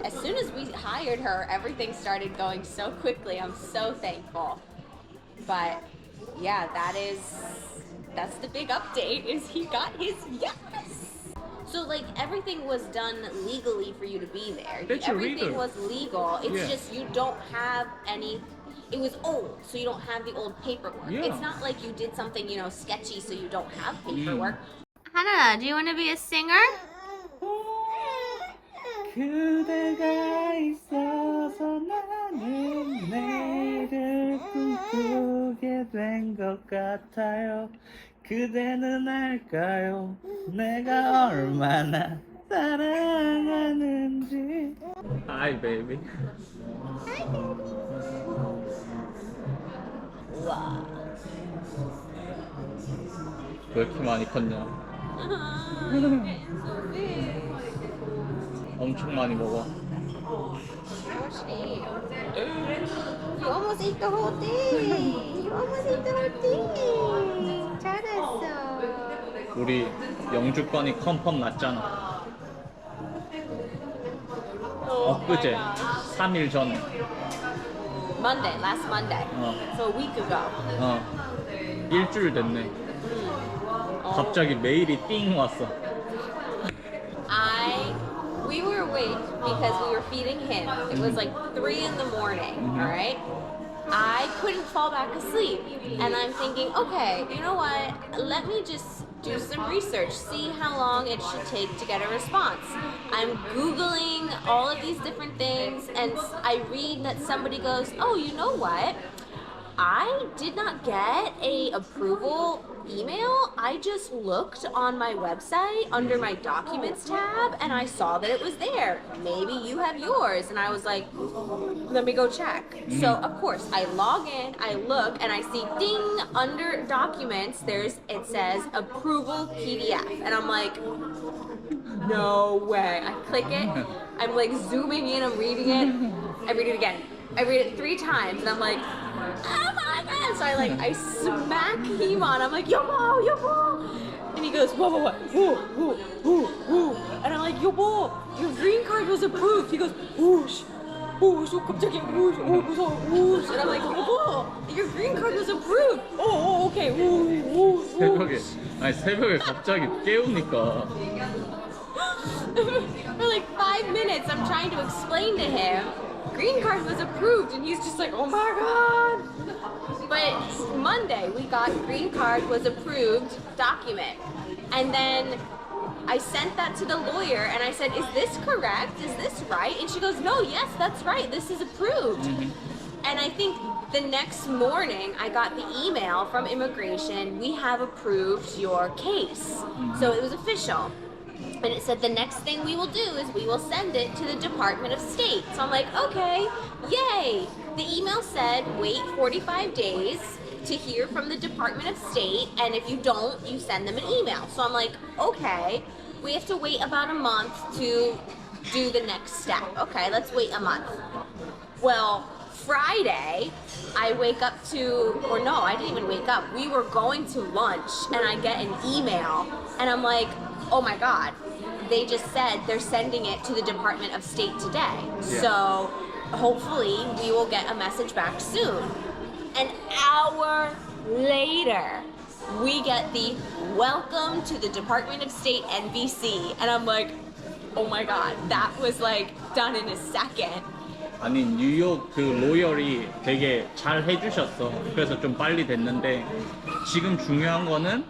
as soon as we hired her, everything started going so quickly. I'm so thankful. But yeah, that's the big update is he got his yes. So like everything was done legally for you to be there. Everything was legal. It's just you don't have any. It was old, so you don't have the old paperwork. Yeah. It's not like you did something, sketchy, so you don't have paperwork. Hannah, do you want to be a singer? 그대가 있어서 나는 내일을 꿈꾸게 된 것 같아요. 그대는 알까요? 내가 얼마나 사랑하는지. Hi, baby. Hi, baby. 우와. 왜 이렇게 많이 컸냐? 엄청 많이 먹어. You almost ate the whole thing. You almost ate the whole thing. 잘했어. 우리 영주권이 컨펌 났잖아. 엊그제 3일 전에. Monday, last Monday. So a week ago. 일주일 됐네. 갑자기 메일이 띵 왔어. We were awake because we were feeding him. It was like 3 in the morning, all right? I couldn't fall back asleep. And I'm thinking, okay, you know what? Let me just do some research, see how long it should take to get a response. I'm Googling all of these different things, and I read that somebody goes, oh, you know what? I did not get a approval email. I just looked on my website under my documents tab and I saw that it was there. Maybe you have yours. And I was like, let me go check. So of course I log in, I look, and I see ding under documents, it says approval PDF. And I'm like, no way. I click it. I'm like zooming in, I'm reading it. I read it again. I read it 3 times and I'm like, oh my god! So I smack him on. I'm like, 여보, 여보! And he goes, whoa, whoa, whoa, whoa, whoa, whoa. And I'm like, 여보, your green card was approved. He goes, whoosh, whoosh, 갑자기 whoosh, 무서워, whoosh. And I'm like, 여보, your green card was approved. Oh, okay, whoosh, whoosh. 새벽에 갑자기 깨우니까. For like 5 minutes, I'm trying to explain to him. Green card was approved, and he's just like, oh my god. But Monday, we got green card was approved document. And then I sent that to the lawyer, and I said, is this correct? Is this right? And she goes, no, yes, that's right. This is approved. And I think the next morning, I got the email from immigration, we have approved your case. So it was official. And it said the next thing we will do is we will send it to the Department of State. So I'm like, okay, yay. The email said wait 45 days to hear from the Department of State, and if you don't, you send them an email. So I'm like, okay, we have to wait about a month to do the next step. Okay, let's wait a month. Well, Friday, I wake up to, or no, I didn't even wake up. We were going to lunch, and I get an email, and I'm like, oh my god, they just said they're sending it to the Department of State today. Yeah. So hopefully we will get a message back soon. An hour later, we get the welcome to the Department of State NVC. And I'm like, oh my god, that was like done in a second. 아니 뉴욕 그 로열이 되게 잘 해주셨어. 그래서 좀 빨리 됐는데 지금 중요한 거는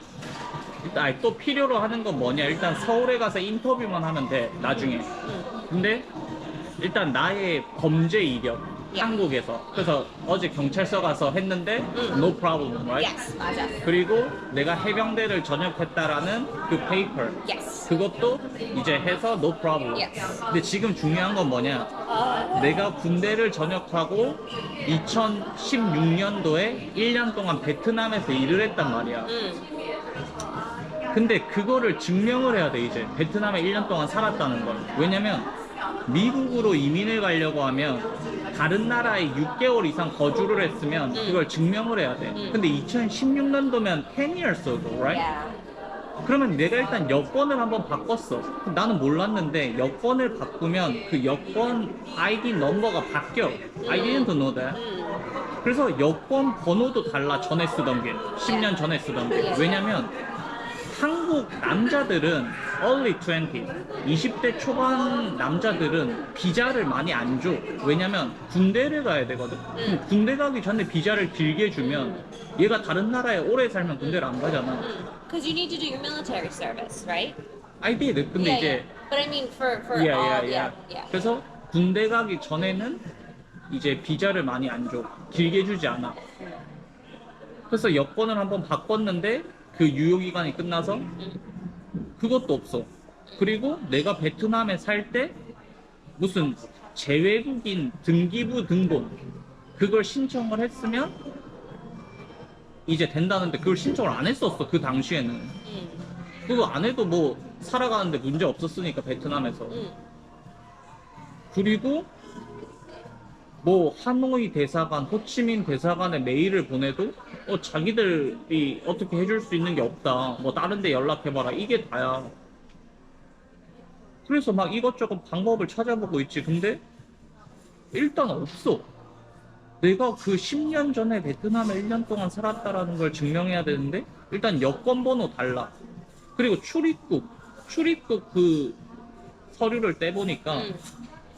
일단 또 필요로 하는 건 뭐냐, 일단 서울에 가서 인터뷰만 하면 돼 나중에. 근데 일단 나의 범죄 이력 한국에서, 그래서 어제 경찰서 가서 했는데 no problem, right? Yes, 맞아. 그리고 내가 해병대를 전역했다라는 그 페이퍼, Yes. 그것도 이제 해서 no problem. Yes. 근데 지금 중요한 건 뭐냐, 내가 군대를 전역하고 2016년도에 1년 동안 베트남에서 일을 했단 말이야. 근데 그거를 증명을 해야 돼. 이제 베트남에 1년 동안 살았다는 걸. 왜냐면 미국으로 이민을 가려고 하면 다른 나라에 6개월 이상 거주를 했으면 그걸 증명을 해야 돼. 근데 2016년도면 10 years ago, right? Yeah. 그러면 내가 일단 여권을 한번 바꿨어. 나는 몰랐는데 여권을 바꾸면 그 여권 ID 넘버가 바뀌어. I didn't know that. 그래서 여권 번호도 달라. 전에 쓰던 게 10년 전에 쓰던 게. 왜냐면 한국 남자들은 early 20, 20대 초반 남자들은 비자를 많이 안 줘. 왜냐면 군대를 가야 되거든. 그럼 군대 가기 전에 비자를 길게 주면 얘가 다른 나라에 오래 살면 군대를 안 가잖아. Because you need to do your military service, right? I did. 근데 Yeah, 이제 yeah. But I mean for yeah, all, yeah, yeah, yeah. 그래서 군대 가기 전에는 이제 비자를 많이 안 줘. 길게 주지 않아. 그래서 여권을 한번 바꿨는데 그 유효 기간이 끝나서 그것도 없어. 그리고 내가 베트남에 살 때 무슨 재외국인 등기부 등본 그걸 신청을 했으면 이제 된다는데 그걸 신청을 안 했었어. 그 당시에는. 그거 안 해도 뭐 살아가는데 문제 없었으니까 베트남에서. 그리고 뭐 하노이 대사관, 호치민 대사관에 메일을 보내도 자기들이 어떻게 해줄 수 있는 게 없다. 뭐 다른 데 연락해봐라. 이게 다야. 그래서 막 이것저것 방법을 찾아보고 있지. 근데 일단 없어. 내가 그 10년 전에 베트남에 1년 동안 살았다라는 걸 증명해야 되는데 일단 여권 번호 달라. 그리고 출입국 그 서류를 떼보니까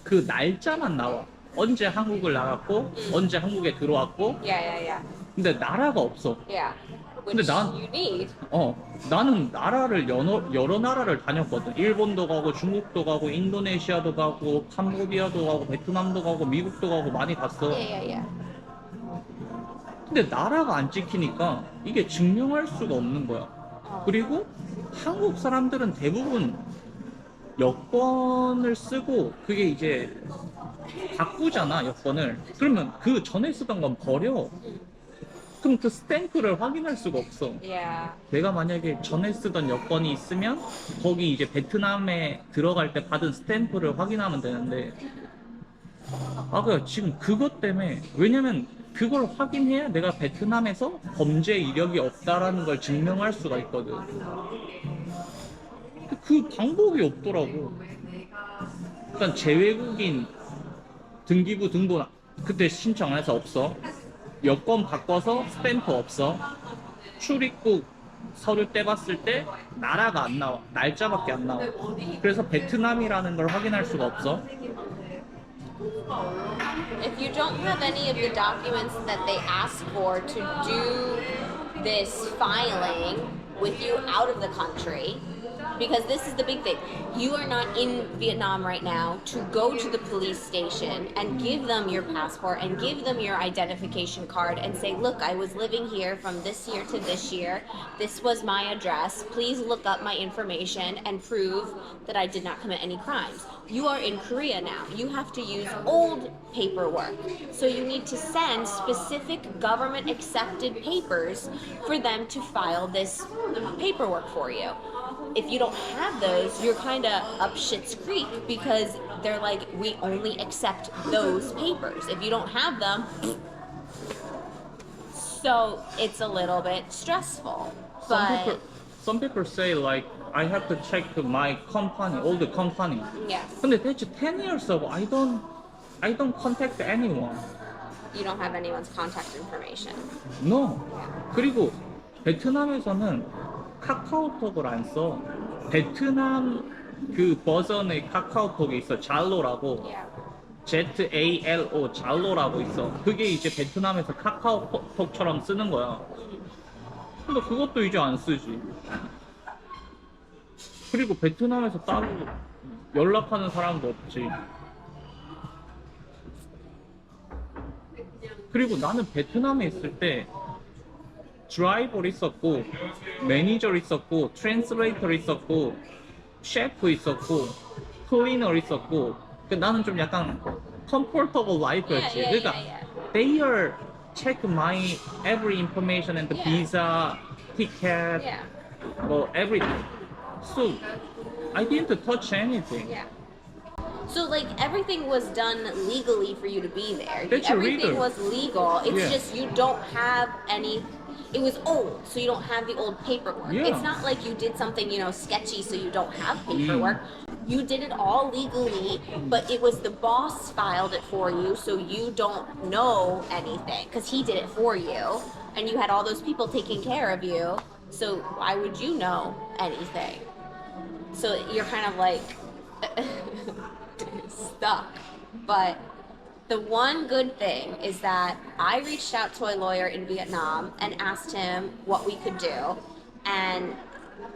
그 날짜만 나와. 언제 한국을 나갔고 언제 한국에 들어왔고. Yeah, yeah, yeah. 근데 나라가 없어. Yeah. 근데 Which 난 you need. 나는 나라를 여러 나라를 다녔거든. 일본도 가고 중국도 가고 인도네시아도 가고 캄보디아도 가고 베트남도 가고 미국도 가고 많이 갔어. Yeah, yeah, yeah. 근데 나라가 안 찍히니까 이게 증명할 수가 없는 거야. 그리고 한국 사람들은 대부분 여권을 쓰고 그게 이제 바꾸잖아, 여권을. 그러면 그 전에 쓰던 건 버려. 그럼 그 스탬프를 확인할 수가 없어. Yeah. 내가 만약에 전에 쓰던 여권이 있으면 거기 이제 베트남에 들어갈 때 받은 스탬프를 확인하면 되는데 그래 지금 그것 때문에. 왜냐면 그걸 확인해야 내가 베트남에서 범죄 이력이 없다라는 걸 증명할 수가 있거든. 그 방법이 없더라고. 일단 재외국인 등기부 등본 그때 신청 안 해서 없어. 여권 바꿔서 스탬프 없어. 출입국 서류 떼봤을 때 나라가 안 나와. 날짜밖에 안 나와. 그래서 베트남이라는 걸 확인할 수가 없어. If you don't have any of the documents that they ask for to do this filing with you out of the country, because this is the big thing. You are not in Vietnam right now to go to the police station and give them your passport and give them your identification card and say, look, I was living here from this year to this year. This was my address. Please look up my information and prove that I did not commit any crimes. You are in Korea now. You have to use old paperwork. So you need to send specific government accepted papers for them to file this paperwork for you. If you don't have those, you're kind of up shit's creek because they're like, we only accept those papers. If you don't have them, so it's a little bit stressful. But Some people say like I have to check my company, all the company. yes, 근데 대체 10 years ago I don't contact anyone. you don't have anyone's contact information. No. 그리고 베트남에서는 카카오톡을 안 써. 베트남 그 버전의 카카오톡이 있어. 잘로라고. Yeah. ZALO 잘로라고 있어. 그게 이제 베트남에서 카카오톡처럼 쓰는 거야. 근데 그것도 이제 안 쓰지. 그리고 베트남에서 따로 연락하는 사람도 없지. 그리고 나는 베트남에 있을 때 드라이버 있었고, 매니저 있었고, 트랜스레이터 있었고, 셰프 있었고, 클리너 있었고. 나는 좀 약간 comfortable life였지. 그러니까 they are check my every information and the visa, ticket, Yeah. everything. So I didn't touch anything. Yeah. So like everything was done legally for you to be there. That's Everything illegal. was legal. It's Yeah. just you don't have any. it was old, so you don't have the old paperwork. Yeah. It's not like you did something, sketchy, so you don't have paperwork. You did it all legally, but it was the boss filed it for you, so you don't know anything, because he did it for you, and you had all those people taking care of you, so why would you know anything? So you're kind of like stuck. But the one good thing is that I reached out to a lawyer in Vietnam and asked him what we could do, and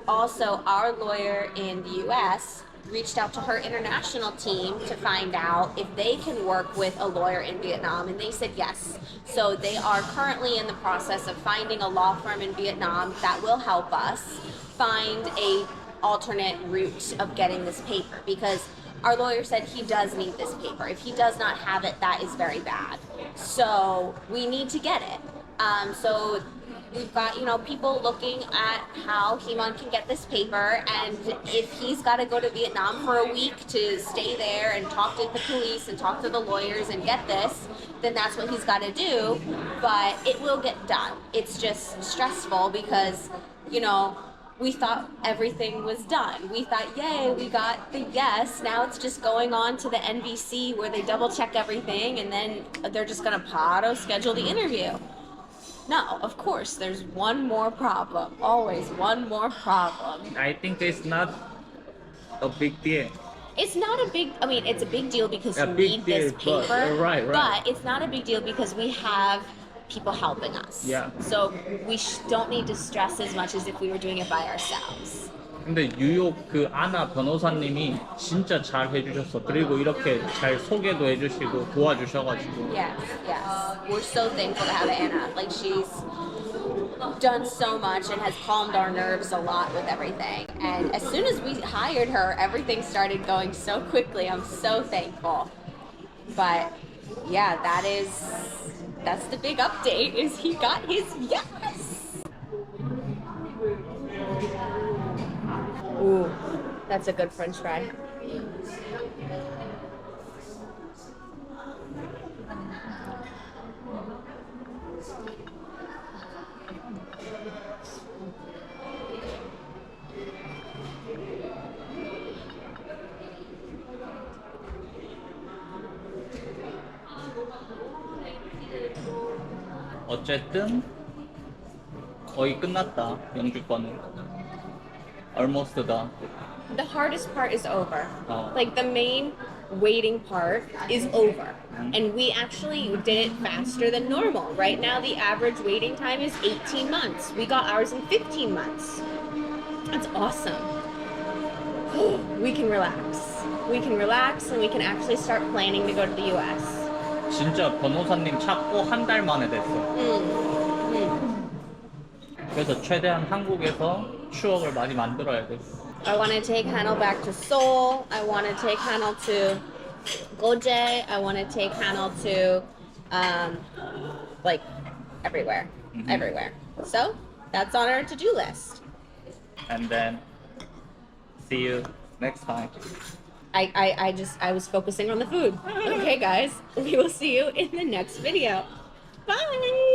also our lawyer in the US reached out to her international team to find out if they can work with a lawyer in Vietnam, and they said yes. So they are currently in the process of finding a law firm in Vietnam that will help us find a alternate route of getting this paper, because our lawyer said he does need this paper. If he does not have it, that is very bad. So we need to get it. So we've got, people looking at how Himon can get this paper, and if he's got to go to Vietnam for a week to stay there and talk to the police and talk to the lawyers and get this, then that's what he's got to do. But it will get done. It's just stressful because, we thought everything was done. We thought, yay, we got the yes. Now it's just going on to the NBC where they double check everything, and then they're just going to schedule the interview. No, of course, there's one more problem. Always one more problem. I think it's not a big deal. It's not a big, it's a big deal because A you big need this deal, but- paper. right. But it's not a big deal because we have people helping us. Yeah. So we don't need to stress as much as if we were doing it by ourselves. 근데 뉴욕 그 아나 변호사님이 진짜 잘 해주셨어. 그리고 이렇게 잘 소개도 해주시고 도와주셔가지고. Yes. We're so thankful to have Anna. Like, she's done so much and has calmed our nerves a lot with everything. And as soon as we hired her, everything started going so quickly. I'm so thankful. But yeah, that's the big update, is he got his yes. Ooh, that's a good French fry. 어쨌든 거의 끝났다. 영주권은 almost done. The hardest part is over. Oh. Like, the main waiting part is over. And we actually did it faster than normal. Right now, the average waiting time is 18 months. We got ours in 15 months. That's awesome. We can relax. We can relax, and we can actually start planning to go to the US. 진짜 변호사님 찾고 한 달 만에 됐어. 그래서 최대한 한국에서 추억을 많이 만들어야 돼. I want to take Hanel back to Seoul. I want to take Hanel to Goje. I want to take Hanel to, everywhere. Everywhere. So, that's on our to-do list. And then see you next time. I was focusing on the food. Okay, guys. We will see you in the next video. Bye!